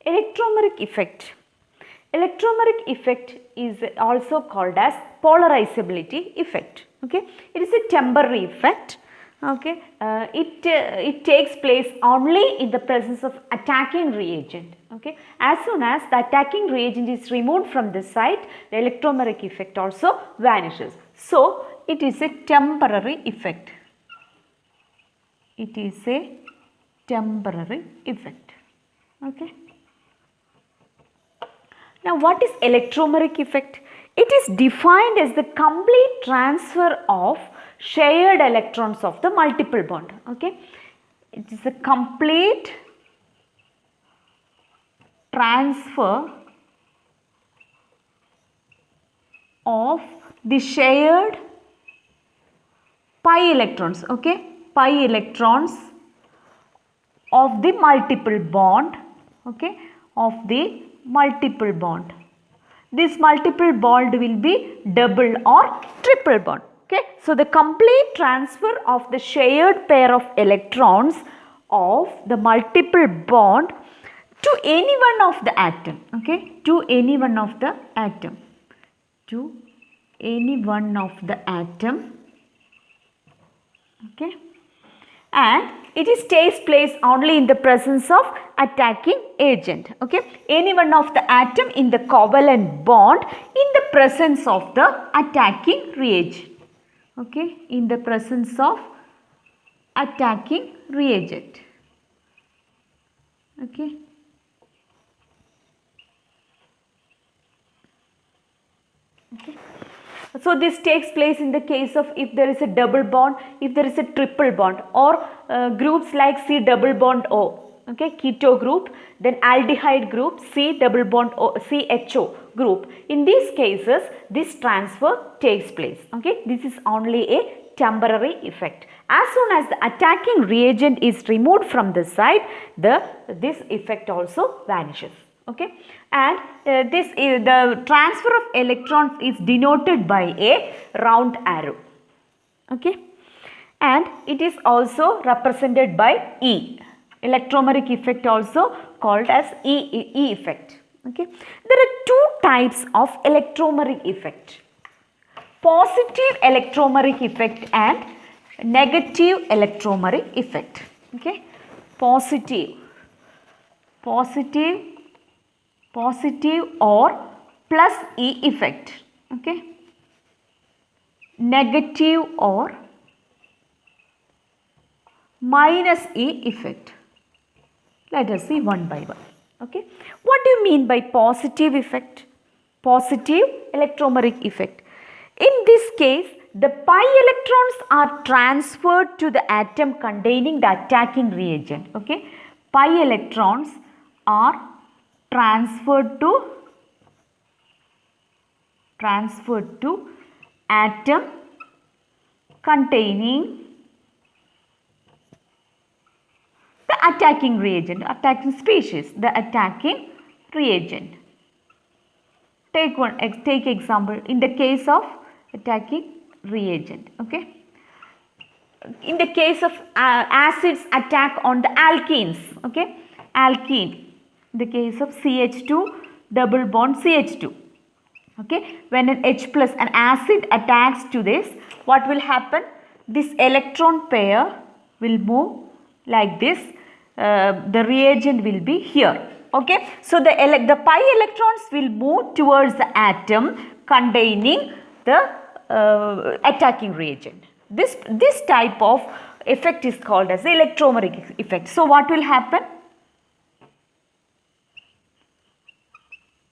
Electromeric effect. Electromeric effect is also called as polarizability effect. Okay, it is a temporary effect. Okay, it takes place only in the presence of attacking reagent. Okay, as soon as the attacking reagent is removed from the site, the electromeric effect also vanishes. So it is a temporary effect. It is a temporary effect. Okay. Now, what is electromeric effect? It is defined as the complete transfer of shared electrons of the multiple bond. Okay, it is a complete transfer of the shared pi electrons. Okay, pi electrons of the multiple bond. Okay, of the multiple bond. This multiple bond will be double or triple bond. Okay, so the complete transfer of the shared pair of electrons of the multiple bond to any one of the atom. Okay, to any one of the atom. To any one of the atom. Okay, and it is takes place only in the presence of attacking agent. Okay, any one of the atom in the covalent bond in the presence of the attacking reagent. Okay, in the presence of attacking reagent. Okay. Okay. So this takes place in the case of if there is a double bond, if there is a triple bond, or groups like C double bond O. Okay, keto group, then aldehyde group, C double bond O, CHO group. In these cases, this transfer takes place. Okay, this is only a temporary effect. As soon as the attacking reagent is removed from the site, this effect also vanishes. Okay, and the transfer of electrons is denoted by a round arrow. Okay, and it is also represented by E. Electromeric effect also called as E effect. Okay, there are two types of electromeric effect: positive electromeric effect and negative electromeric effect. Okay, positive or plus E effect. Okay, negative or minus E effect. Let us see one by one. Okay, what do you mean by positive effect? Positive electromeric effect. In this case, the pi electrons are transferred to the atom containing the attacking reagent. Okay, pi electrons are transferred to atom containing the attacking reagent, attacking species, the attacking reagent. Take example in the case of attacking reagent. Okay, in the case of acids attack on the alkenes. Okay, alkene. In the case of CH2 double bond CH2. Okay, when an H plus, an acid attacks to this, what will happen? This electron pair will move like this. The reagent will be here. Okay, so the pi electrons will move towards the atom containing the attacking reagent. This type of effect is called as the electromeric effect. So what will happen?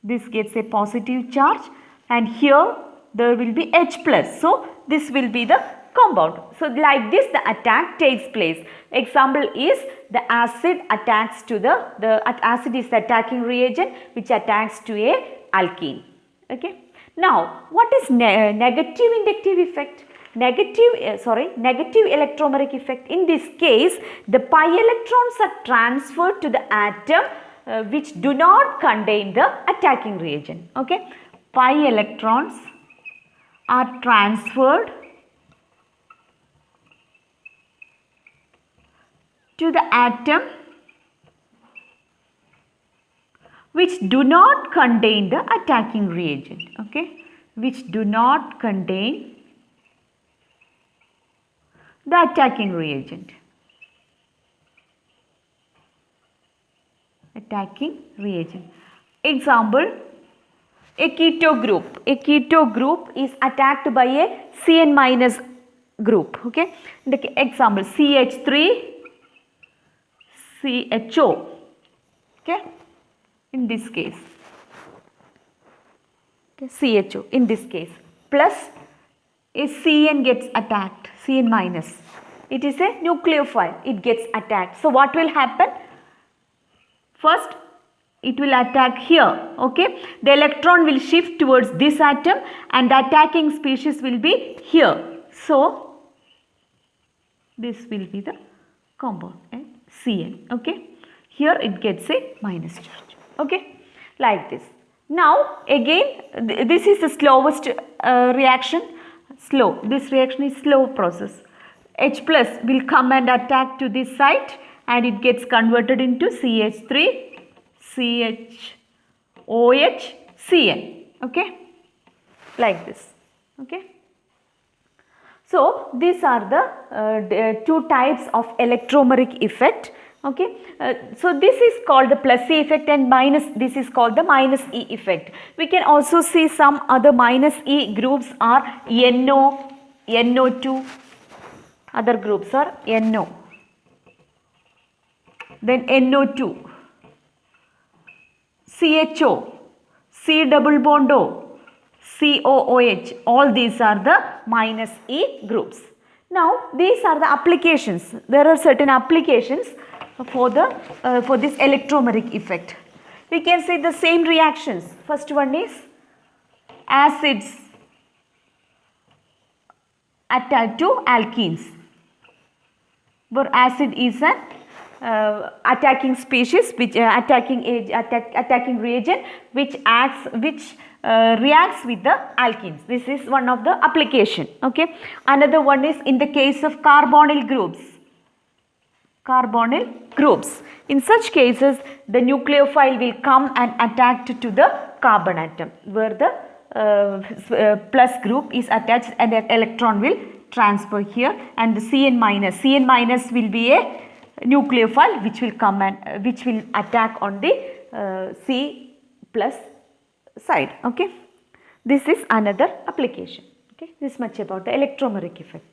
This gets a positive charge and here there will be H plus. So this will be the compound. So like this the attack takes place. Example is the acid attacks to the acid is the attacking reagent which attacks to a alkene. Okay. Now what is negative inductive effect? Negative electromeric effect. In this case, the pi electrons are transferred to the atom which do not contain the attacking reagent. Okay, pi electrons are transferred to the atom which do not contain the attacking reagent, okay, which do not contain the attacking reagent. Attacking reagent. Example, a keto group. A keto group is attacked by a Cn minus group. Okay. The example, CH3, CHO. Okay. In this case. Okay. CHO in this case. Plus a Cn gets attacked. Cn minus. It is a nucleophile. It gets attacked. So what will happen? First, it will attack here, okay. The electron will shift towards this atom and the attacking species will be here. So, this will be the compound, Cn, okay. Here it gets a minus charge, okay, like this. Now, again, this is the slowest reaction, slow. This reaction is slow process. H plus will come and attack to this site and it gets converted into CH3, CHOH, Cn, okay, like this, okay. So, these are the two types of electromeric effect, okay. So, this is called the plus E effect and this is called the minus E effect. We can also see some other minus E groups are NO, NO2, other groups are NO. Then NO2, CHO, C double bond O, COOH, all these are the minus E groups. Now, these are the applications. There are certain applications for this electromeric effect. We can see the same reactions. First one is acids attached to alkenes, where acid is an attacking species, which attacking reagent, which reacts with the alkenes. This is one of the application. Okay. Another one is in the case of carbonyl groups. Carbonyl groups. In such cases, the nucleophile will come and attach to the carbon atom, where the plus group is attached and an electron will transfer here, and the Cn minus will be a nucleophile which will come and which will attack on the C plus side. Okay, this is another application. Okay, this much about the electromeric effect.